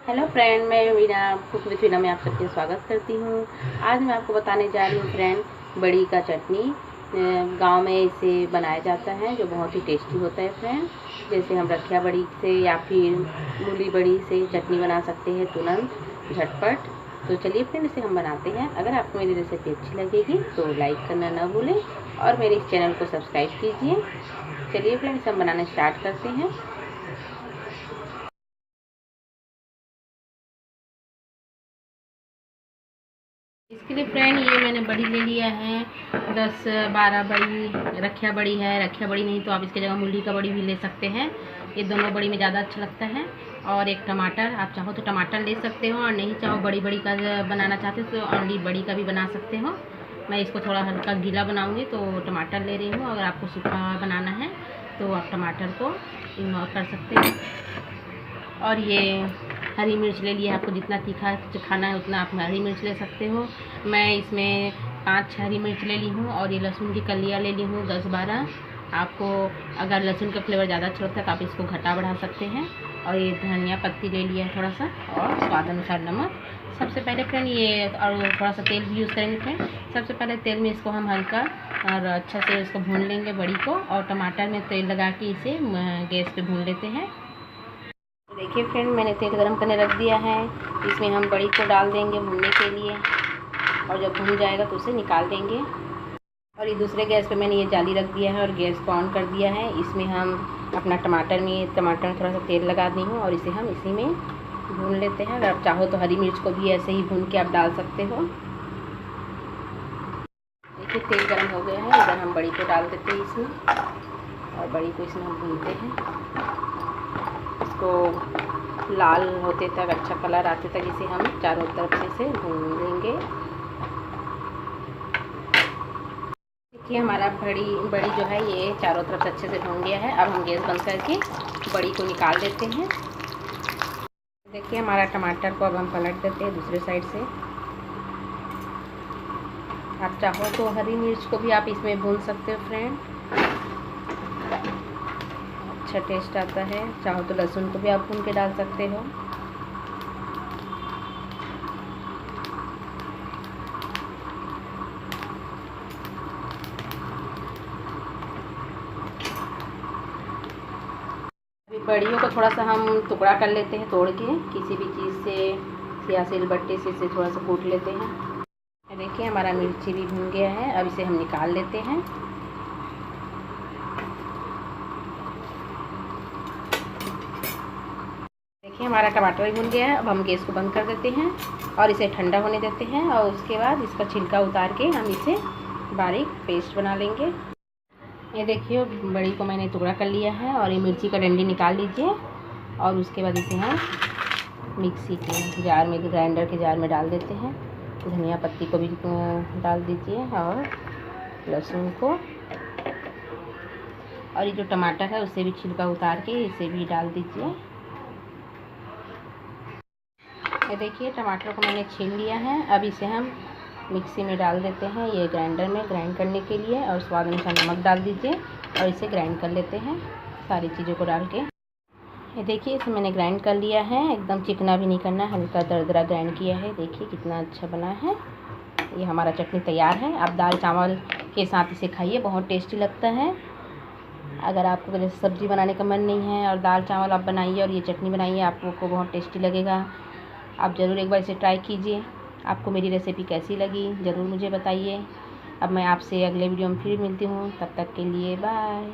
Hello friend, मैं Veena cook with Veena में आप सबका स्वागत करती हूँ। आज मैं आपको बताने जा रही हूँ फ्रेंड, बड़ी का चटनी। गांव में इसे बनाया जाता है जो बहुत ही टेस्टी होता है फ्रेंड। जैसे हम रखिया बड़ी से या फिर मूली बड़ी से चटनी बना सकते हैं तुरंत झटपट। तो चलिए फ्रेंड, इसे हम बनाते हैं। अगर आपको मेरी रेसिपी अच्छी लगेगी तो लाइक करना ना भूलें और मेरे इस चैनल को सब्सक्राइब कीजिए। चलिए फ्रेंड, इसे हम बनाना स्टार्ट करते हैं। इसके लिए फ्रेंड ये मैंने बड़ी ले लिया है, 10-12 बड़ी। रखिया बड़ी है, रखिया बड़ी नहीं तो आप इसकी जगह मूली का बड़ी भी ले सकते हैं। ये दोनों बड़ी में ज़्यादा अच्छा लगता है। और एक टमाटर, आप चाहो तो टमाटर ले सकते हो और नहीं चाहो बड़ी बड़ी का बनाना चाहते हो तो ओनली बड़ी का भी बना सकते हो। मैं इसको थोड़ा हल्का गीला बनाऊंगी तो टमाटर ले रही हूँ। अगर आपको सूखा बनाना है तो आप टमाटर को इग्नोर कर सकते हैं। और ये हरी मिर्च ले लिया, आपको जितना तीखा खाना है उतना आप हरी मिर्च ले सकते हो। मैं इसमें 5 हरी मिर्च ले ली हूँ और ये लहसुन की कलियाँ ले ली हूँ 10-12। आपको अगर लहसुन का फ्लेवर ज़्यादा अच्छा लगता है तो आप इसको घटा बढ़ा सकते हैं। और ये धनिया पत्ती ले लिया है थोड़ा सा, और स्वाद अनुसार नमक। सबसे पहले फ्रेंड ये और थोड़ा सा तेल भी यूज़ करेंगे फ्रेंड। सबसे पहले तेल में इसको हम हल्का और अच्छा से इसको भून लेंगे बड़ी को, और टमाटर में तेल लगा के इसे गैस पे भून लेते हैं। देखिए फ्रेंड, मैंने तेल गरम करने रख दिया है। इसमें हम बड़ी को डाल देंगे भूनने के लिए, और जब भून जाएगा तो उसे निकाल देंगे। और ये दूसरे गैस पे मैंने ये जाली रख दिया है और गैस को ऑन कर दिया है। इसमें हम अपना टमाटर में थोड़ा सा तेल लगा दी हूँ और इसे हम इसी में भून लेते हैं। अगर आप चाहो तो हरी मिर्च को भी ऐसे ही भून के आप डाल सकते हो। देखिए तेल गर्म हो गया है, इधर हम बड़ी को डाल देते हैं इसमें, और बड़ी को इसमें हम भूनते हैं। इसको लाल होते तक, अच्छा कलर आते तक इसे हम चारों तरफ से भून लेंगे। देखिए हमारा बड़ी जो है ये चारों तरफ से अच्छे से भून गया है। अब हम गैस बंद करके बड़ी को निकाल देते हैं। देखिए हमारा टमाटर को अब हम पलट देते हैं दूसरे साइड से। आप चाहो तो हरी मिर्च को भी आप इसमें भून सकते हो फ्रेंड, अच्छा टेस्ट आता है। चाहो तो लहसुन को भी आप भून के डाल सकते हो। अभी बड़ियों को थोड़ा सा हम टुकड़ा कर लेते हैं, तोड़ के किसी भी चीज़ से या सिलबट्टे से इसे थोड़ा सा कूट लेते हैं। देखिए हमारा मिर्ची भी भून गया है, अब इसे हम निकाल लेते हैं। देखिए हमारा टमाटर भी भून गया है। अब हम गैस को बंद कर देते हैं और इसे ठंडा होने देते हैं, और उसके बाद इसका छिलका उतार के हम इसे बारीक पेस्ट बना लेंगे। ये देखिए बड़ी को मैंने टुकड़ा कर लिया है, और ये मिर्ची का डंडी निकाल लीजिए, और उसके बाद इसे हम मिक्सी के जार में, ग्राइंडर के जार में डाल देते हैं। धनिया पत्ती को भी डाल दीजिए, और लहसुन को, और ये जो टमाटर है उसे भी छिलका उतार के इसे भी डाल दीजिए। ये देखिए टमाटर को मैंने छील लिया है। अब इसे हम मिक्सी में डाल देते हैं, ये ग्राइंडर में ग्राइंड करने के लिए, और स्वाद अनुसार नमक डाल दीजिए और इसे ग्राइंड कर लेते हैं सारी चीज़ों को डाल के। ये देखिए इसे मैंने ग्राइंड कर लिया है, एकदम चिकना भी नहीं करना, हल्का दरदरा ग्राइंड किया है। देखिए कितना अच्छा बना है। ये हमारा चटनी तैयार है। आप दाल चावल के साथ इसे खाइए, बहुत टेस्टी लगता है। अगर आपको जैसे सब्ज़ी बनाने का मन नहीं है और दाल चावल आप बनाइए और ये चटनी बनाइए, आपको बहुत टेस्टी लगेगा। आप ज़रूर एक बार इसे ट्राई कीजिए। आपको मेरी रेसिपी कैसी लगी ज़रूर मुझे बताइए। अब मैं आपसे अगले वीडियो में फिर मिलती हूँ, तब तक के लिए बाय।